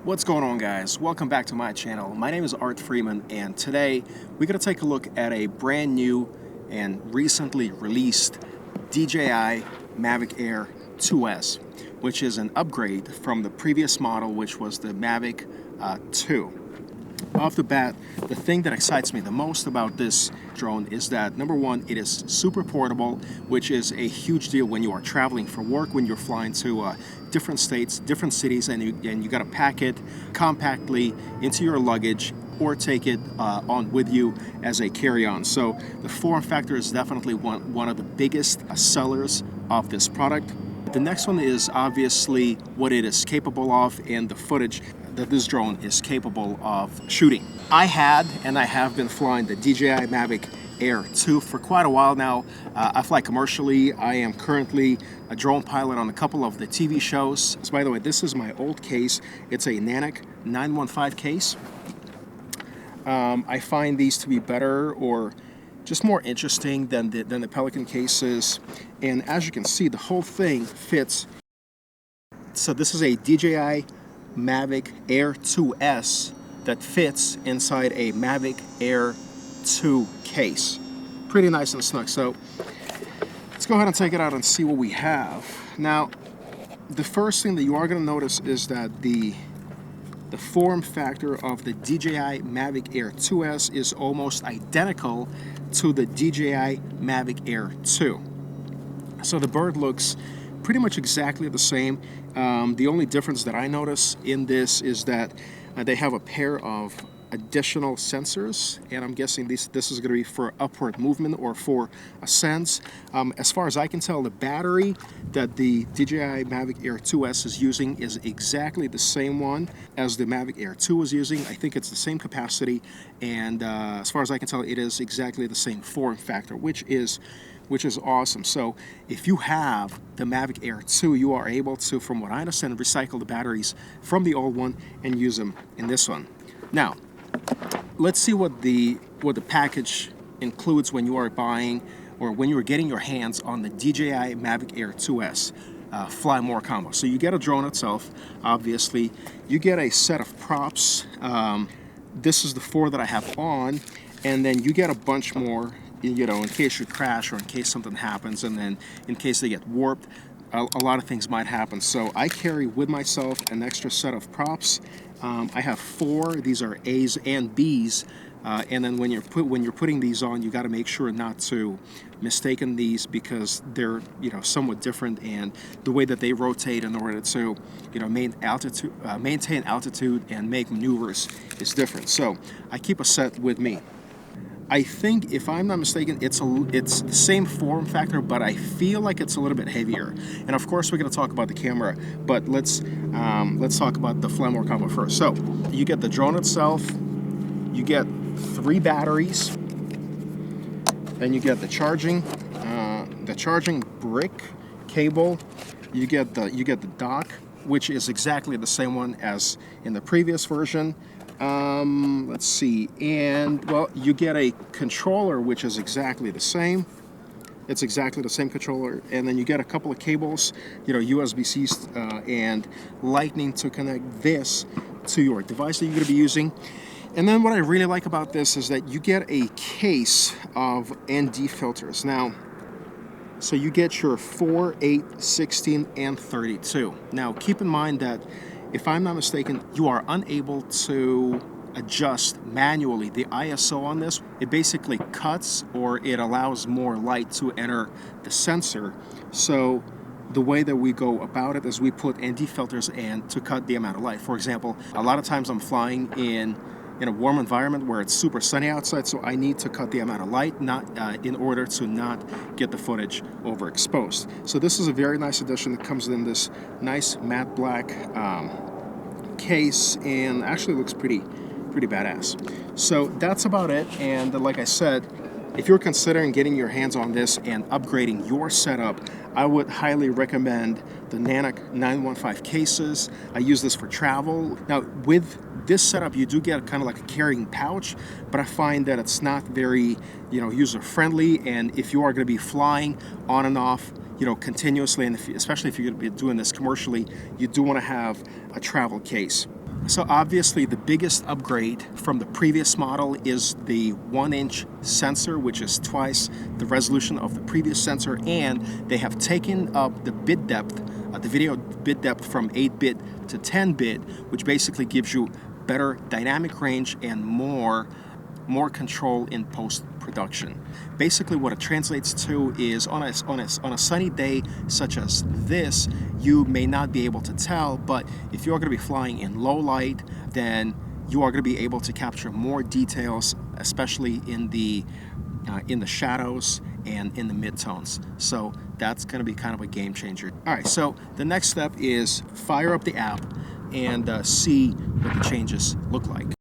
What's going on, guys? Welcome back to my channel. My name is Art Freeman, and today we're going to take a look at a brand new and recently released DJI Mavic Air 2S, which is an upgrade from the previous model, which was the Mavic 2. Off the bat, the thing that excites me the most about this drone is that, number one, it is super portable, which is a huge deal when you are traveling for work, when you're flying to different states, different cities, and you got to pack it compactly into your luggage or take it on with you as a carry-on. So the form factor is definitely one of the biggest sellers of this product. The next one is obviously what it is capable of and the footage that this drone is capable of shooting. I have been flying the DJI Mavic Air 2 for quite a while now. I fly commercially. I am currently a drone pilot on a couple of the TV shows. So by the way, this is my old case. It's a Nanik 915 case. I find these to be better or just more interesting than the Pelican cases. And as you can see, the whole thing fits. So this is a DJI Mavic Air 2S that fits inside a Mavic Air 2 case. Pretty nice and snug. So let's go ahead and take it out and see what we have. Now, the first thing that you are going to notice is that the form factor of the DJI Mavic Air 2S is almost identical to the DJI Mavic Air 2. So the bird looks pretty much exactly the same. The only difference that I notice in this is that they have a pair of additional sensors, and I'm guessing this is going to be for upward movement or for ascents. As far as I can tell, the battery that the DJI Mavic Air 2S is using is exactly the same one as the Mavic Air 2 was using. I think it's the same capacity, and as far as I can tell, it is exactly the same form factor, which is awesome. So if you have the Mavic Air 2, you are able to, from what I understand, recycle the batteries from the old one and use them in this one. Now, let's see what the package includes when you are buying or when you are getting your hands on the DJI Mavic Air 2S Fly More combo. So you get a drone itself, obviously. You get a set of props. This is the 4 that I have on, and then you get a bunch more, you know, in case you crash or in case something happens, and then in case they get warped. A lot of things might happen. So I carry with myself an extra set of props. I have 4. These are A's and B's, and then when you're putting these on, you got to make sure not to mistaken these because they're, you know, somewhat different, and the way that they rotate in order to, you know, maintain altitude and make maneuvers is different. So I keep a set with me. I think, if I'm not mistaken, it's the same form factor, but I feel like it's a little bit heavier. And of course, we're going to talk about the camera, but let's talk about the Fly More combo first. So you get the drone itself, you get 3 batteries, then you get the charging brick cable, you get the dock, which is exactly the same one as in the previous version. Let's see, and well, you get a controller which is exactly the same. It's exactly the same controller, and then you get a couple of cables, you know, USB-Cs and Lightning to connect this to your device that you're going to be using. And then what I really like about this is that you get a case of ND filters. Now, so you get your 4, 8, 16, and 32. Now, keep in mind that, if I'm not mistaken, you are unable to adjust manually the ISO on this. It basically cuts, or it allows more light to enter the sensor. So the way that we go about it is we put ND filters in to cut the amount of light. For example, a lot of times I'm flying in a warm environment where it's super sunny outside, so I need to cut the amount of light, in order to not get the footage overexposed. So this is a very nice addition that comes in this nice matte black case, and actually looks pretty badass. So that's about it. And like I said, if you're considering getting your hands on this and upgrading your setup, I would highly recommend the Nanik 915 cases. I use this for travel. Now, with this setup, you do get kind of like a carrying pouch, but I find that it's not very, you know, user-friendly. And if you are going to be flying on and off, you know, continuously, and especially if you're going to be doing this commercially, you do want to have a travel case. So obviously the biggest upgrade from the previous model is the 1-inch sensor, which is twice the resolution of the previous sensor, and they have taken up the bit depth, the video bit depth from 8-bit to 10-bit, which basically gives you better dynamic range and more control in post-production. Basically what it translates to is on a sunny day such as this, you may not be able to tell, but if you're going to be flying in low light, then you are going to be able to capture more details, especially in the shadows and in the midtones. So that's going to be kind of a game changer. All right, so the next step is fire up the app and see what the changes look like.